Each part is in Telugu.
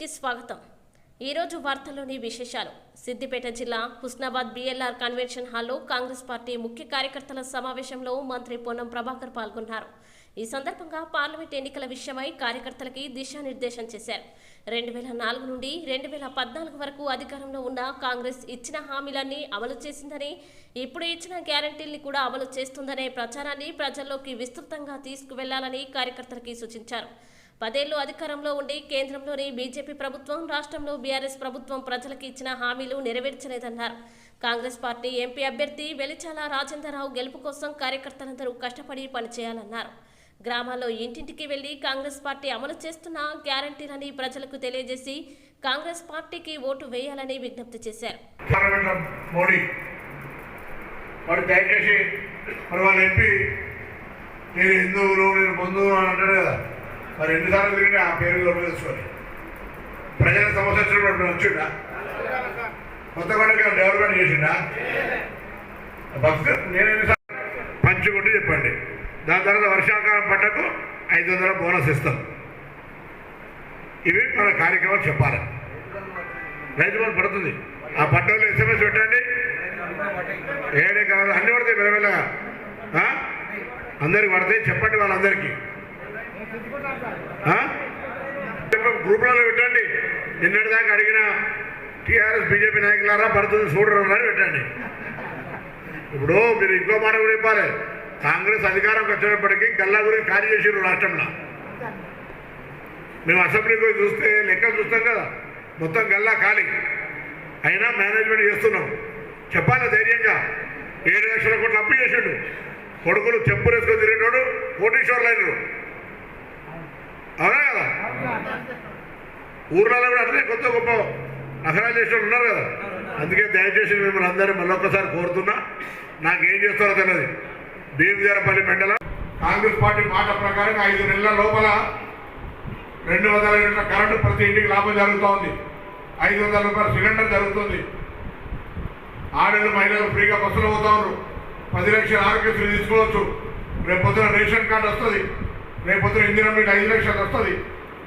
కి స్వాగతం। ఈ రోజు వార్తల్లోని విశేషాలు। సిద్దిపేట జిల్లా హుస్నాబాద్ బిఎల్ఆర్ కన్వెన్షన్ హాల్లో కాంగ్రెస్ పార్టీ ముఖ్య కార్యకర్తల సమావేశంలో మంత్రి పొన్నం ప్రభాకర్ పాల్గొన్నారు। ఈ సందర్భంగా పార్లమెంట్ ఎన్నికల విషయమై కార్యకర్తలకి దిశానిర్దేశం చేశారు। 2004 నుండి 2014 వరకు అధికారంలో ఉన్న కాంగ్రెస్ ఇచ్చిన హామీలన్నీ అమలు చేసిందని, ఇప్పుడు ఇచ్చిన గ్యారెంటీల్ని కూడా అమలు చేస్తుందనే ప్రచారాన్ని ప్రజల్లోకి విస్తృతంగా తీసుకువెళ్లాలని కార్యకర్తలకి సూచించారు। 10 ఏళ్లు అధికారంలో ఉండి కేంద్రంలోని బీజేపీ ప్రభుత్వం, రాష్ట్రంలో బీఆర్ఎస్ ప్రభుత్వం ప్రజలకు ఇచ్చిన హామీలు నెరవేర్చలేదన్నారు। కాంగ్రెస్ పార్టీ ఎంపీ అభ్యర్థి వెలిచాల రాజేంద్రరావు గెలుపు కోసం కార్యకర్తలందరూ కష్టపడి పనిచేయాలన్నారు। గ్రామాల్లో ఇంటింటికి వెళ్లి కాంగ్రెస్ పార్టీ అమలు చేస్తున్న గ్యారెంటీలని ప్రజలకు తెలియజేసి కాంగ్రెస్ పార్టీకి ఓటు వేయాలని విజ్ఞప్తి చేశారు। మరి ఎన్నిసార్లు తిరిగి ఆ పేరు తెలుసుకొని ప్రజల సమస్య వచ్చినప్పుడు వచ్చిండా, కొత్తగొండ డెవలప్మెంట్ చేసిండా, భక్తు నేను ఎన్నిసార్లు పంచుకుంటూ చెప్పండి। దాని తర్వాత వర్షాకాలం పంటకు 500 బోనస్ ఇస్తాం। ఇవి మన కార్యక్రమాలు చెప్పాలి। రైతు బంధు పడుతుంది, ఆ పట్టణంలో SMS పెట్టండి, ఏడే కాదు అన్ని పడతాయి మెల్లమెల్లగా, అందరికి పడతాయి చెప్పండి వాళ్ళందరికీ। గ్రూపులలో పెట్టండి, నిన్నటిదాకా అడిగిన టీఆర్ఎస్ బీజేపీ నాయకులారా పడుతుంది చూడరు పెట్టండి। ఇప్పుడు మీరు ఇంకో మాట కూడా చెప్పాలి, కాంగ్రెస్ అధికారంకి వచ్చేటప్పటికీ గల్లా గురించి ఖాళీ చేసారు రాష్ట్రంలో। మేము అసెంబ్లీకి చూస్తే లెక్కలు చూస్తాం కదా, మొత్తం గల్లా ఖాళీ అయినా మేనేజ్మెంట్ చేస్తున్నాం। చెప్పాలి ధైర్యంగా, 7 లక్షల కోట్లు అప్పు చేసాడు, కొడుకులు చెప్పులు వేసుకొని తిరిగేటోడు కోటీశ్వర్లు అయినరు, అవునా కదా? ఊర్లలో కూడా అట్లే కొత్త గొప్ప నగరాలు చేసిన ఉన్నారు కదా। అందుకే దయచేసి మిమ్మల్ని అందరినీ మళ్ళొక్కసారి కోరుతున్నా, నాకేం చేస్తారో తెలియదు। భీమదేవరపల్లి మండలం కాంగ్రెస్ పార్టీ మాట ప్రకారం 5 నెలల లోపల 200 యూనిట్ల కరెంటు ప్రతి ఇంటికి లాభం జరుగుతూ ఉంది, 500 రూపాయల సిలిండర్ జరుగుతుంది, ఆడలు మహిళలు ఫ్రీగా బస్సులు పోతా ఉన్నారు, 10 లక్షల ఆరోగ్యశ్రీ తీసుకోవచ్చు, రేపొద్దున రేషన్ కార్డు వస్తుంది, రేపొద్దున ఇందిరా మీకు 5 లక్షలు వస్తుంది,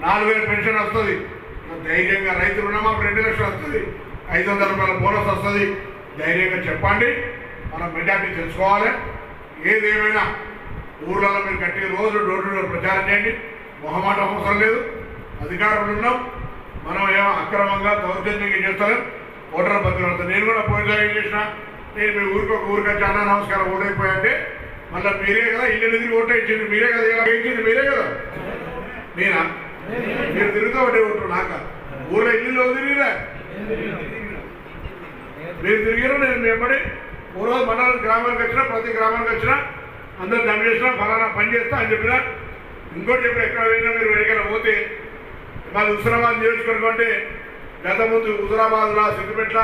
4000 పెన్షన్ వస్తుంది, ధైర్యంగా రైతు రుణమాఫీ 2 లక్షలు వస్తుంది, 500 రూపాయల బోనస్ వస్తుంది। ధైర్యంగా చెప్పండి, మనం మెజార్టీ తెలుసుకోవాలి। ఏదేమైనా ఊర్లలో మీరు గట్టిగా రోజు డోర్ టు డోర్ ప్రచారం చేయండి, మొహమాట అవసరం లేదు। అధికారులు ఉన్నాం, మనం ఏమో అక్రమంగా దౌర్జన్యంగా చేస్తాం, ఓటర్ పత్రికలు నేను కూడా పోయినసారి ఏం చేసిన, నేను మీ ఊరికి చాలా నమస్కారం ఓటైపోయాయంటే మళ్ళీ మీరే కదా ఇల్లు తిరిగి ఓటు ఇచ్చింది, మీరే కదా ఇలా ఇచ్చింది, మీరే కదా నేనా? మీరు తిరుగుతూ ఒకటే ఓటు నాక ఊళ్ళో ఇల్లు తిరిగిరా, మీరు తిరిగినా నేను వెంబడి ఓ రోజు మండలం గ్రామానికి వచ్చినా, ప్రతి గ్రామానికి వచ్చినా అందరూ దమ్ చేసినా ఫలానా పని చేస్తా అని చెప్పినా। ఇంకోటి చెప్పిన ఎక్కడ పోయినా మీరు ఎక్కడికైనా పోతే మాది హుస్నాబాద్ నియోజకవర్గం అంటే గత ముందు హుజరాబాద్లో సిద్దిపేట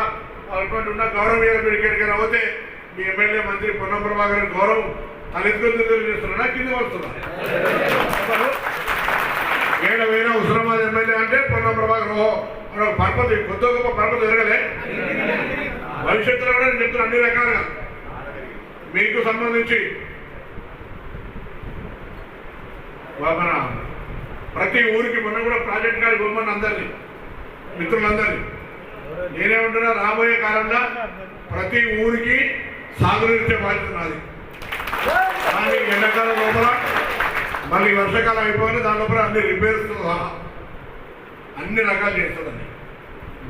అటువంటి ఉన్న గౌరవం మీరు ఎక్కడికైనా పోతే మీ ఎమ్మెల్యే మంత్రి పొన్నం ప్రభాకర్ గౌరవం తలెత్తుకొని తెలియజేస్తున్నా, కింద వస్తున్నా। ఏడవైనా హుస్నాబాద్ ఎమ్మెల్యే అంటే పొన్నం ప్రభాకర్ పరపతి కొత్త గొప్ప పరపతి జరగలే, భవిష్యత్తులో కూడా నేను చెప్తున్నా అన్ని రకాలుగా మీకు సంబంధించి మన ప్రతి ఊరికి మొన్న కూడా ప్రాజెక్ట్ గారి బొమ్మని అందరినీ మిత్రులందరినీ నేనేమంటున్నా, రాబోయే కాలంలో ప్రతి ఊరికి సాగునీరిచ్చే బాధ్యత నాది। కానీ ఎండాకాలం లోపల మళ్ళీ వర్షాకాలం అయిపోయినా దాని లోపల అన్ని రిపేర్స్ అన్ని రకాలు చేస్తుందండి।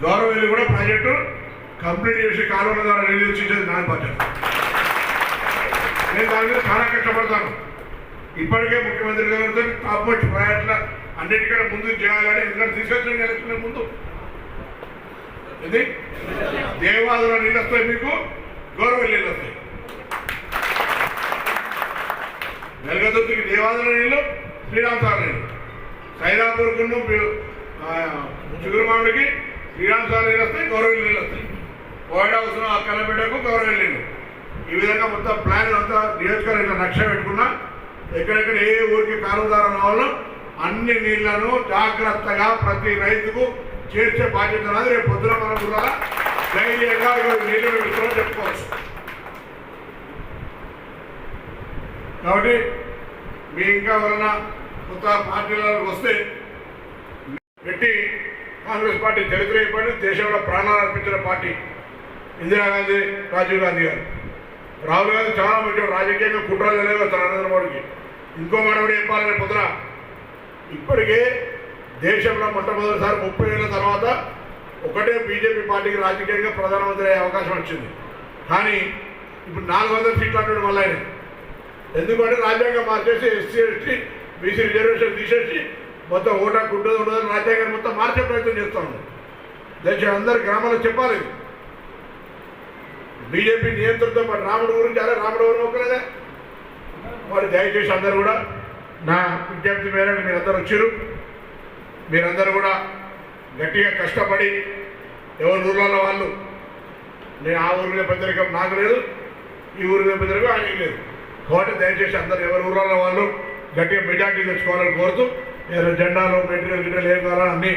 గౌరవెల్లి కూడా ప్రాజెక్టు కంప్లీట్ చేసి కాలువల ద్వారా రిలీజ్ చేసేది నా బాధ్యత। నేను దాని మీద చాలా కష్టపడతాను। ఇప్పటికే ముఖ్యమంత్రి గారితో టాప్ మోస్ట్ ప్రయారిటీల అన్నిటికన్నా ముందు చేయాలని, ఎందుకంటే తీసుకొచ్చిన ఎలక్షన్ ముందు ఇది దేవాదుల నీళ్ళు వస్తాయి, మీకు గౌరవెల్లి నీళ్ళు వస్తాయి, వెలగదుర్తికి దేవాదుల నీళ్ళు, శ్రీరామసాగర్ నీళ్ళు, సైదాపూర్కును చిగురుమామిడికి శ్రీరామసాగర్ నీళ్ళు వస్తాయి, గౌరవెల్లి నీళ్ళు వస్తాయి, కోయడ అవసరం అక్కలబిడ్డకు గౌరవెల్లి నీళ్ళు। ఈ విధంగా మొత్తం ప్లాన్ అంతా నియోజకవర్గం నక్ష పెట్టుకున్నా, ఎక్కడెక్కడ ఏ ఊరికి కాలువదారం రావాలో అన్ని నీళ్లను జాగ్రత్తగా ప్రతి రైతుకు చేర్చే బాధ్యత నాది। రేపు పొద్దున మనం కూడా ధైర్యంగా నీళ్ళు పెట్టుకోవాలని చెప్పుకోవచ్చు। కాబట్టి మీ ఇంకా వలన కొత్త పార్టీలకు వస్తే పెట్టి కాంగ్రెస్ పార్టీ చరిత్ర అయిపోయింది. దేశంలో ప్రాణాలు అర్పించిన పార్టీ ఇందిరాగాంధీ, రాజీవ్ గాంధీ గారు. రాహుల్ గాంధీ చాలా మంచి రాజకీయంగా కుట్రలు తెలియదు నరేంద్ర మోడీకి. ఇంకో మాట కూడా చెప్పాలని పొద్దున, ఇప్పటికే దేశంలో మొట్టమొదటిసారి 30 ఏళ్ళ తర్వాత ఒకటే బీజేపీ పార్టీకి రాజకీయంగా ప్రధానమంత్రి అయ్యే అవకాశం వచ్చింది. కానీ ఇప్పుడు 400 సీట్లు అంటాడు మళ్ళీ ఆయన. ఎందుకంటే రాజ్యాంగం మార్చేసి ఎస్సీ ఎస్టీ బీసీ రిజర్వేషన్ తీసేసి మొత్తం ఓటా గుడ్డదు ఉండదని రాజ్యాంగాన్ని మొత్తం మార్చే ప్రయత్నం చేస్తూ ఉంది. దయచేసి అందరు గ్రామాల్లో చెప్పాలి. బీజేపీ నియంత్రణతో పాటు రాముడు గురించి అదే రాముడు ఎవరు మొక్కలేదా వాడు. దయచేసి అందరూ కూడా నా విజ్ఞప్తి మేరకు మీరందరూ వచ్చారు. మీరందరూ కూడా గట్టిగా కష్టపడి ఎవరి ఊర్లలో వాళ్ళు, నేను ఆ ఊరిలో పెద్దరికం నాకు లేదు, ఈ ఊరిలో పెద్దరికం ఆయనకి లేదు. కాబట్టి దయచేసి అందరూ ఎవరి ఊర్లలో వాళ్ళు గట్టిగా మెజార్టీ తెచ్చుకోవాలని కోరుతూ, జెండాలు మెటీరియల్ గిట్టలు ఏం కావాలని అన్నీ